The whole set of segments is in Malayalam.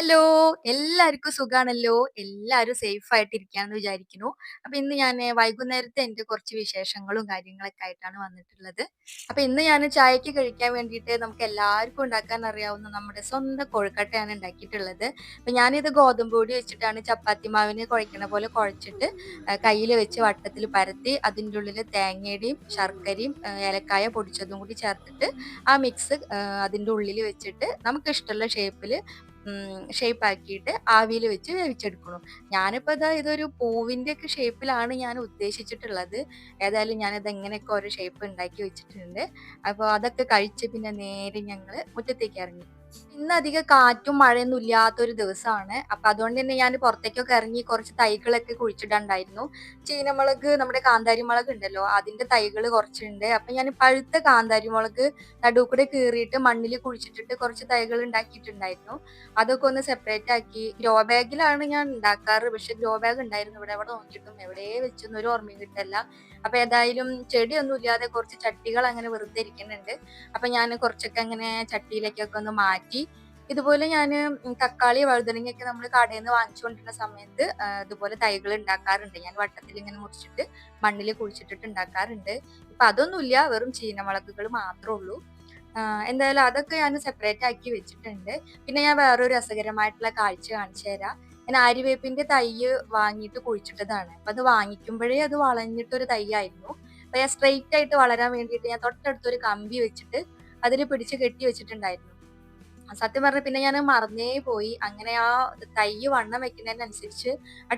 ഹലോ! എല്ലാർക്കും സുഖാണല്ലോ? എല്ലാരും സേഫ് ആയിട്ടിരിക്കാന്ന് വിചാരിക്കുന്നു. അപ്പൊ ഇന്ന് ഞാന് വൈകുന്നേരത്തെ എന്റെ കുറച്ച് വിശേഷങ്ങളും കാര്യങ്ങളൊക്കെ ആയിട്ടാണ് വന്നിട്ടുള്ളത്. അപ്പൊ ഇന്ന് ഞാന് ചായക്ക് കഴിക്കാൻ വേണ്ടിയിട്ട് നമുക്ക് എല്ലാവർക്കും ഉണ്ടാക്കാൻ അറിയാവുന്ന നമ്മുടെ സ്വന്തം കൊഴുക്കട്ടയാണ് ഉണ്ടാക്കിയിട്ടുള്ളത്. അപ്പൊ ഞാനിത് ഗോതമ്പ് പൊടി വെച്ചിട്ടാണ് ചപ്പാത്തി മാവിന് കുഴക്കണ പോലെ കുഴച്ചിട്ട് കയ്യില് വെച്ച് വട്ടത്തിൽ പരത്തി അതിൻ്റെ ഉള്ളില് തേങ്ങയുടെയും ശർക്കരയും ഏലക്കായ പൊടിച്ചതും കൂടി ചേർത്തിട്ട് ആ മിക്സ് അതിൻ്റെ ഉള്ളില് വെച്ചിട്ട് നമുക്കിഷ്ടമുള്ള ഷേപ്പില് ഷേപ്പാക്കിയിട്ട് ആവിയിൽ വെച്ച് വേവിച്ചെടുക്കണം. ഞാനിപ്പോ ഇതൊരു പൂവിന്റെ ഒക്കെ ഷേപ്പിലാണ് ഞാൻ ഉദ്ദേശിച്ചിട്ടുള്ളത്. ഏതായാലും ഞാനിത് എങ്ങനെയൊക്കെ ഓരോ ഷേപ്പ് ഉണ്ടാക്കി വെച്ചിട്ടുണ്ട്. അപ്പൊ അതൊക്കെ കഴിച്ച് പിന്നെ നേരെ ഞങ്ങള് മുറ്റത്തേക്ക് ഇറങ്ങി. ഇന്ന് അധികം കാറ്റും മഴയൊന്നും ഇല്ലാത്തൊരു ദിവസമാണ്. അപ്പൊ അതുകൊണ്ട് തന്നെ ഞാൻ പുറത്തേക്കൊക്കെ ഇറങ്ങി കുറച്ച് തൈകളൊക്കെ കുഴിച്ചിടാനുണ്ടായിരുന്നു. ചീനമുളക് നമ്മുടെ കാന്താരി മുളക് ഉണ്ടല്ലോ അതിന്റെ തൈകൾ കുറച്ചുണ്ട്. അപ്പൊ ഞാൻ പഴുത്ത കാന്താരി മുളക് നടൂക്കൂടെ കീറിയിട്ട് മണ്ണിൽ കുഴിച്ചിട്ടിട്ട് കുറച്ച് തൈകൾ ഉണ്ടാക്കിയിട്ടുണ്ടായിരുന്നു. അതൊക്കെ ഒന്ന് സെപ്പറേറ്റ് ആക്കി ഗ്രോ ബാഗിലാണ് ഞാൻ ഉണ്ടാക്കാറ്. പക്ഷെ ഗ്രോ ബാഗ് ഉണ്ടായിരുന്നു ഇവിടെ. എവിടെ നോക്കിയിട്ടും എവിടെ വെച്ചൊന്നും ഒരു ഓർമ്മയും കിട്ടില്ല. അപ്പൊ ഏതായാലും ചെടിയൊന്നും ഇല്ലാതെ കുറച്ച് ചട്ടികൾ അങ്ങനെ വെറുതെ ഇരിക്കുന്നുണ്ട്. അപ്പൊ ഞാൻ കുറച്ചൊക്കെ അങ്ങനെ ചട്ടിയിലേക്കൊക്കെ ഒന്ന് മാറ്റി. ഇതുപോലെ ഞാൻ തക്കാളി വഴുതനങ്ങയൊക്കെ നമ്മൾ കടയിൽ നിന്ന് വാങ്ങിച്ചുകൊണ്ടിരുന്ന സമയത്ത് ഇതുപോലെ തൈകൾ ഉണ്ടാക്കാറുണ്ട്. ഞാൻ വട്ടത്തിൽ ഇങ്ങനെ മുറിച്ചിട്ട് മണ്ണിൽ കുഴിച്ചിട്ടിട്ട് ഉണ്ടാക്കാറുണ്ട്. ഇപ്പൊ അതൊന്നുമില്ല, വെറും ചീനമുളകുകൾ മാത്രമേ ഉള്ളൂ. എന്തായാലും അതൊക്കെ ഞാൻ സെപ്പറേറ്റ് ആക്കി വെച്ചിട്ടുണ്ട്. പിന്നെ ഞാൻ വേറൊരു രസകരമായിട്ടുള്ള കാഴ്ച കാണിച്ചു തരാം. ഞാൻ ആര്യവേപ്പിന്റെ തൈ വാങ്ങിയിട്ട് കുഴിച്ചിട്ടതാണ്. അപ്പൊ അത് വാങ്ങിക്കുമ്പോഴേ അത് വളഞ്ഞിട്ടൊരു തൈ ആയിരുന്നു. അപ്പൊ ഞാൻ സ്ട്രെയിറ്റ് ആയിട്ട് വളരാൻ വേണ്ടിയിട്ട് ഞാൻ തൊട്ടടുത്തൊരു കമ്പി വെച്ചിട്ട് അതിൽ പിടിച്ച് കെട്ടി വെച്ചിട്ടുണ്ടായിരുന്നു. സത്യം പറഞ്ഞ പിന്നെ ഞാൻ മറന്നേ പോയി. അങ്ങനെ ആ തൈ വണ്ണം വെക്കുന്നതിനനുസരിച്ച് ആ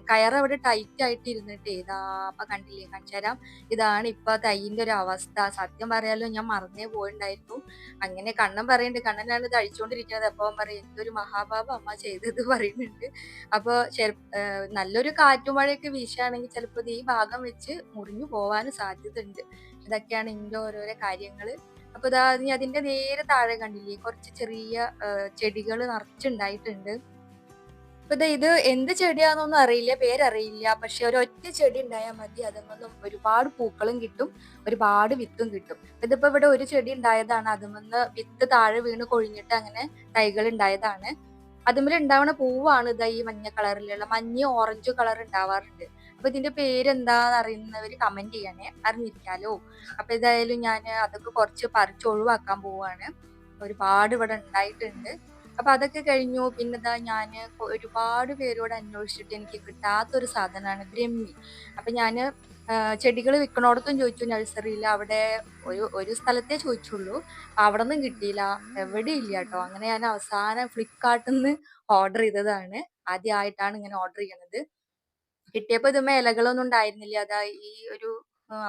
കയറ് അവിടെ ടൈറ്റ് ആയിട്ട് ഇരുന്നിട്ട് അപ്പൊ കണ്ടില്ലേ, കാണിച്ചു തരാം. ഇതാണ് ഇപ്പൊ തൈന്റെ ഒരു അവസ്ഥ. സത്യം പറയാലോ, ഞാൻ മറന്നേ പോയിണ്ടായിരുന്നു. അങ്ങനെ കണ്ണൻ പറയുന്നുണ്ട്, കണ്ണനാണ് ഇത് അഴിച്ചുകൊണ്ടിരിക്കുന്നത്. അപ്പൊ അവൻ പറയും എന്തൊരു മഹാഭാവം അമ്മ ചെയ്തത് പറയുന്നുണ്ട്. അപ്പൊ നല്ലൊരു കാറ്റും മഴയൊക്കെ വീശുകയാണെങ്കിൽ ചിലപ്പോ ഇത് ഈ ഭാഗം വെച്ച് മുറിഞ്ഞു പോവാനും സാധ്യത ഉണ്ട്. ഇതൊക്കെയാണ് ഇതിന്റെ ഓരോരോ കാര്യങ്ങള്. അപ്പൊ നീ അതിന്റെ നേരെ താഴെ കണ്ടില്ലേ, കുറച്ച് ചെറിയ ചെടികൾ നിറച്ചുണ്ടായിട്ടുണ്ട്. അപ്പൊ ഇത് എന്ത് ചെടിയാന്നൊന്നും അറിയില്ല, പേരറിയില്ല. പക്ഷെ ഒരൊറ്റ ചെടി ഉണ്ടായാൽ മതി, അതിൽ ഒരുപാട് പൂക്കളും കിട്ടും, ഒരുപാട് വിത്തും കിട്ടും. ഇതിപ്പോ ഇവിടെ ഒരു ചെടി ഉണ്ടായതാണ്. അതിൽ വിത്ത് താഴെ വീണ് കൊഴിഞ്ഞിട്ട് അങ്ങനെ തൈകൾ ഉണ്ടായതാണ്. അതുമ്മൽ ഉണ്ടാവുന്ന പൂവാണ് ഈ മഞ്ഞ കളറിലുള്ള മഞ്ഞ ഓറഞ്ച് കളർ ഉണ്ടാവാറുണ്ട്. അപ്പൊ ഇതിന്റെ പേരെന്താന്ന് അറിയുന്നവര് കമന്റ് ചെയ്യണേ, അറിഞ്ഞിരിക്കാലോ. അപ്പൊ ഏതായാലും ഞാൻ അതൊക്കെ കുറച്ച് പറിച്ച് ഒഴിവാക്കാൻ പോവാണ്. ഒരുപാട് ഇവിടെ ഉണ്ടായിട്ടുണ്ട്. അപ്പൊ അതൊക്കെ കഴിഞ്ഞു. പിന്നെ ഞാന് ഒരുപാട് പേരോട് അന്വേഷിച്ചിട്ട് എനിക്ക് കിട്ടാത്തൊരു സാധനമാണ് ബ്രഹ്മി. അപ്പൊ ഞാന് ചെടികൾ വിൽക്കണോടത്തും ചോദിച്ചു, നഴ്സറിയിൽ അവിടെ ഒരു സ്ഥലത്തേ ചോദിച്ചുള്ളൂ. അവിടെ നിന്നും കിട്ടിയില്ല, എവിടെയും ഇല്ല കേട്ടോ. അങ്ങനെ ഞാൻ അവസാനം ഫ്ലിപ്കാർട്ടിൽ നിന്ന് ഓർഡർ ചെയ്തതാണ്. ആദ്യമായിട്ടാണ് ഇങ്ങനെ ഓർഡർ ചെയ്യണത്. കിട്ടിയപ്പോ ഇതുമ്മേ ഇലകളൊന്നും ഉണ്ടായിരുന്നില്ല. ഈ ഒരു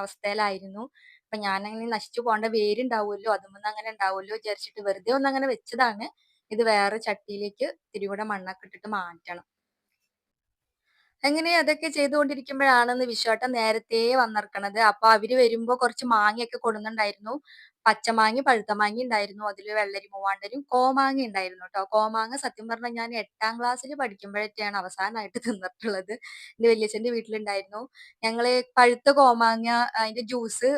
അവസ്ഥയിലായിരുന്നു. അപ്പൊ ഞാനങ്ങനെ നശിച്ചു പോണ്ട, വേരുണ്ടാവുമല്ലോ അതുമ്മന്ന് അങ്ങനെ ഉണ്ടാവുമല്ലോ വിചാരിച്ചിട്ട് വെറുതെ ഒന്ന് അങ്ങനെ വെച്ചതാണ്. ഇത് വേറെ ചട്ടിയിലേക്ക് ഇത്തിരി കൂടെ മണ്ണൊക്കെ ഇട്ടിട്ട് മാറ്റണം. അങ്ങനെ അതൊക്കെ ചെയ്തുകൊണ്ടിരിക്കുമ്പോഴാണെന്ന് വിശ്വട്ടൻ നേരത്തെ വന്നിറക്കണത്. അപ്പൊ അവര് വരുമ്പോ കുറച്ച് മാങ്ങയൊക്കെ കൊടുന്നുണ്ടായിരുന്നു. പച്ചമാങ്ങ പഴുത്ത മാങ്ങ ഉണ്ടായിരുന്നു. അതില് വെള്ളരി മൂവാണ്ടനും കോമാങ്ങ ഉണ്ടായിരുന്നു കേട്ടോ. കോമാങ്ങ സത്യം പറഞ്ഞാൽ ഞാൻ 8ാം ക്ലാസ്സിൽ പഠിക്കുമ്പോഴൊക്കെയാണ് അവസാനമായിട്ട് തിന്നിട്ടുള്ളത്. എന്റെ വല്യച്ഛന്റെ വീട്ടിലുണ്ടായിരുന്നു. ഞങ്ങള് പഴുത്ത കോമാങ്ങ അതിന്റെ ജ്യൂസ്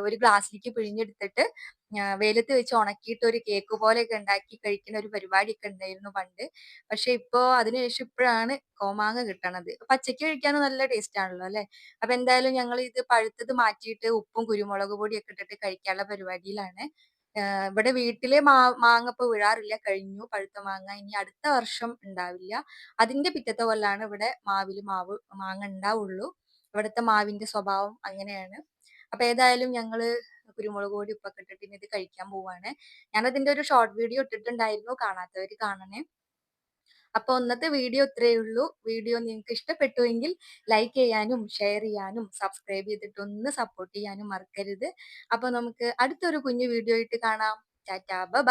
ഒരു ഗ്ലാസ്സിലേക്ക് പിഴിഞ്ഞെടുത്തിട്ട് വെയിലത്ത് വെച്ച് ഉണക്കിയിട്ട് ഒരു കേക്ക് പോലെയൊക്കെ ഉണ്ടാക്കി കഴിക്കുന്ന ഒരു പരിപാടിയൊക്കെ ഉണ്ടായിരുന്നു പണ്ട്. പക്ഷെ ഇപ്പോ അതിനുശേഷം ഇപ്പോഴാണ് കോമാങ്ങ കിട്ടണത്. പച്ചക്ക് കഴിക്കാനും നല്ല ടേസ്റ്റ് ആണല്ലോ അല്ലെ. അപ്പൊ എന്തായാലും ഞങ്ങൾ ഇത് പഴുത്തത് മാറ്റിയിട്ട് ഉപ്പും കുരുമുളക് പൊടിയൊക്കെ ഇട്ടിട്ട് കഴിക്കാനുള്ള പരിപാടിയിലാണ്. ഇവിടെ വീട്ടിലെ മാങ്ങ ഇപ്പൊ വീഴാറില്ല, കഴിഞ്ഞു പഴുത്ത മാങ്ങ. ഇനി അടുത്ത വർഷം ഉണ്ടാവില്ല. അതിന്റെ പിറ്റത്തെ കൊല്ലാണ് ഇവിടെ മാങ്ങ ഉണ്ടാവുള്ളൂ. ഇവിടുത്തെ മാവിന്റെ സ്വഭാവം അങ്ങനെയാണ്. അപ്പൊ ഏതായാലും ഞങ്ങള് കുരുമുളക് പൊടി ഉപ്പൊക്കെ ഇട്ടിട്ട് ഇനി ഇത് കഴിക്കാൻ പോവാണ്. ഞാനതിന്റെ ഒരു ഷോർട്ട് വീഡിയോ ഇട്ടിട്ടുണ്ടായിരുന്നു, കാണാത്തവര് കാണണേ. അപ്പൊ ഇന്നത്തെ വീഡിയോ ഇത്രയേ ഉള്ളൂ. വീഡിയോ നിങ്ങൾക്ക് ഇഷ്ടപ്പെട്ടുവെങ്കിൽ ലൈക്ക് ചെയ്യാനും ഷെയർ ചെയ്യാനും സബ്സ്ക്രൈബ് ചെയ്തിട്ട് ഒന്ന് സപ്പോർട്ട് ചെയ്യാനും മറക്കരുത്. അപ്പൊ നമുക്ക് അടുത്തൊരു കുഞ്ഞു വീഡിയോ ആയിട്ട് കാണാം. Tata bye.